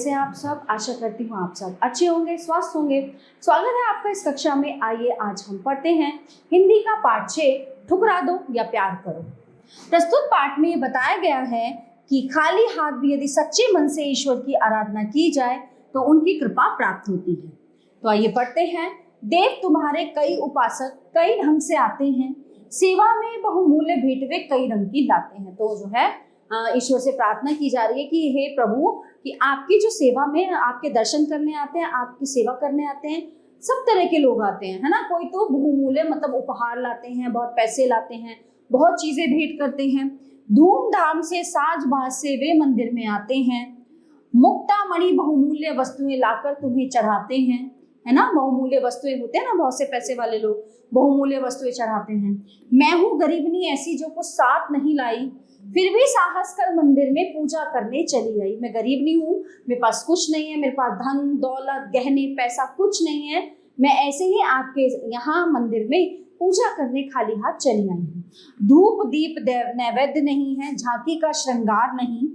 कैसे हैं आप सब। आशा करती हूँ आप सब अच्छे होंगे, स्वस्थ होंगे। स्वागत है आपका इस कक्षा में। आइए आज हम पढ़ते हैं हिंदी का पाठ 6, ठुकरा दो या प्यार करो। प्रस्तुत पाठ में ये बताया गया है कि खाली हाथ भी यदि सच्चे मन से ईश्वर की आराधना की जाए तो उनकी कृपा प्राप्त होती है। तो आइए पढ़ते हैं। देव तुम्हारे कई उपासक कई ढंग से आते हैं, सेवा में बहुमूल्य भेंट वे कई रंग की लाते हैं। तो जो है ईश्वर से प्रार्थना की जा रही है कि हे प्रभु, कि आपकी जो सेवा में आपके दर्शन करने आते हैं, आपकी सेवा करने आते हैं, सब तरह के लोग आते हैं, है ना। कोई तो बहुमूल्य मतलब उपहार लाते हैं, बहुत पैसे लाते हैं, बहुत चीजें भेंट करते हैं। धूमधाम से साज बाज से वे मंदिर में आते हैं, मुक्ता मणि बहुमूल्य वस्तुएं लाकर तुम्हें चढ़ाते हैं, है ना। बहुमूल्य वस्तुएं होते हैं ना, बहुत से पैसे वाले लोग बहुमूल्य वस्तुएं चढ़ाते हैं। मैं हूँ गरीबनी ऐसी जो कुछ साथ नहीं लाई, फिर भी साहस कर मंदिर में पूजा करने चली आई। मैं गरीब नहीं हूँ, मेरे पास कुछ नहीं है, मेरे पास धन दौलत गहने पैसा कुछ नहीं है, मैं ऐसे ही आपके यहाँ मंदिर में पूजा करने खाली हाथ चली आई हूँ। धूप दीप नैवेद्य नहीं है, झांकी का श्रृंगार नहीं,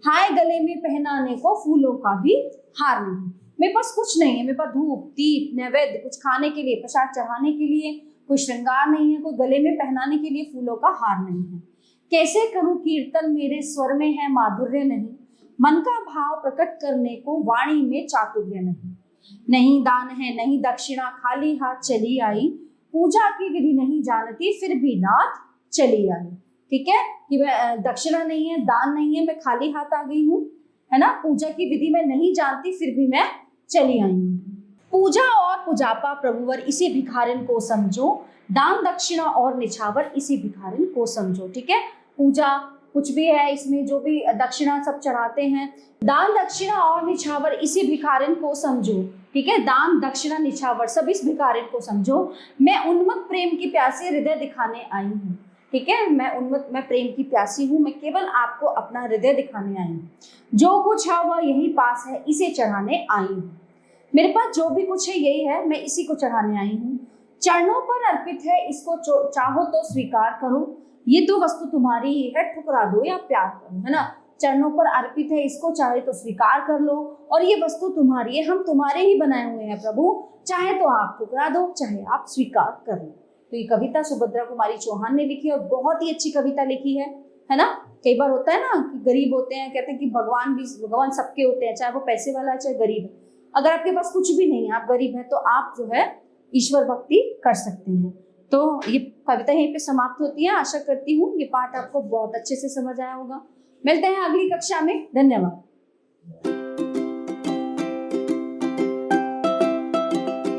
हाय गले में पहनाने को फूलों का भी हार नहीं। मेरे पास कुछ नहीं है, मेरे पास धूप दीप नैवेद्य कुछ खाने के लिए, प्रसाद चढ़ाने के लिए कोई श्रृंगार नहीं है, कोई गले में पहनाने के लिए फूलों का हार नहीं है। कैसे करूं कीर्तन मेरे स्वर में है माधुर्य नहीं, मन का भाव प्रकट करने को वाणी में चातुर्य नहीं। नहीं दान है नहीं दक्षिणा खाली हाथ चली आई, पूजा की विधि नहीं जानती फिर भी नाथ चली आई। ठीक है कि दक्षिणा नहीं है, दान नहीं है, मैं खाली हाथ आ गई हूँ, है ना। पूजा की विधि मैं नहीं जानती फिर भी मैं चली आई हूँ। पूजा और पुजापा प्रभुवर इसी भिखारिन को समझो, दान दक्षिणा और निछावर इसी भिखारिन को समझो। ठीक है, पूजा कुछ भी है, इसमें जो भी दक्षिणा सब चढ़ाते हैं, दान दक्षिणा और निछावर इसी भिखारिन को समझो। ठीक है, दान दक्षिणा निछावर सब इस भिखारिन को समझो। मैं उन्मत्त प्रेम की प्यासी हृदय दिखाने आई हूँ। ठीक है, मैं प्रेम की प्यासी हूँ, मैं केवल आपको अपना हृदय दिखाने आई हूँ। जो कुछ है वह यही पास है, इसे चढ़ाने आई हूँ। मेरे पास जो भी कुछ है यही है, मैं इसी को चढ़ाने आई हूँ। चरणों पर अर्पित है, इसको चाहो तो स्वीकार करो, ये तो वस्तु तुम्हारी ही है, ठुकरा दो या प्यार करो, है ना। चरणों पर अर्पित है, इसको चाहे तो स्वीकार कर लो, और ये वस्तु तुम्हारी है, हम तुम्हारे ही बनाए हुए हैं प्रभु, चाहे तो आप ठुकरा दो चाहे आप स्वीकार कर लो। तो ये कविता सुभद्रा कुमारी चौहान ने लिखी और बहुत ही अच्छी कविता लिखी है ना। कई बार होता है ना कि गरीब होते हैं, कहते हैं कि भगवान सबके होते हैं, चाहे वो पैसे वाला है चाहे गरीब है। अगर आपके पास कुछ भी नहीं है, आप गरीब हैं, तो आप जो है ईश्वर भक्ति कर सकते हैं। तो ये कविता यहीं पे समाप्त होती है। आशा करती हूँ ये पाठ आपको बहुत अच्छे से समझ आया होगा। मिलते हैं अगली कक्षा में। धन्यवाद।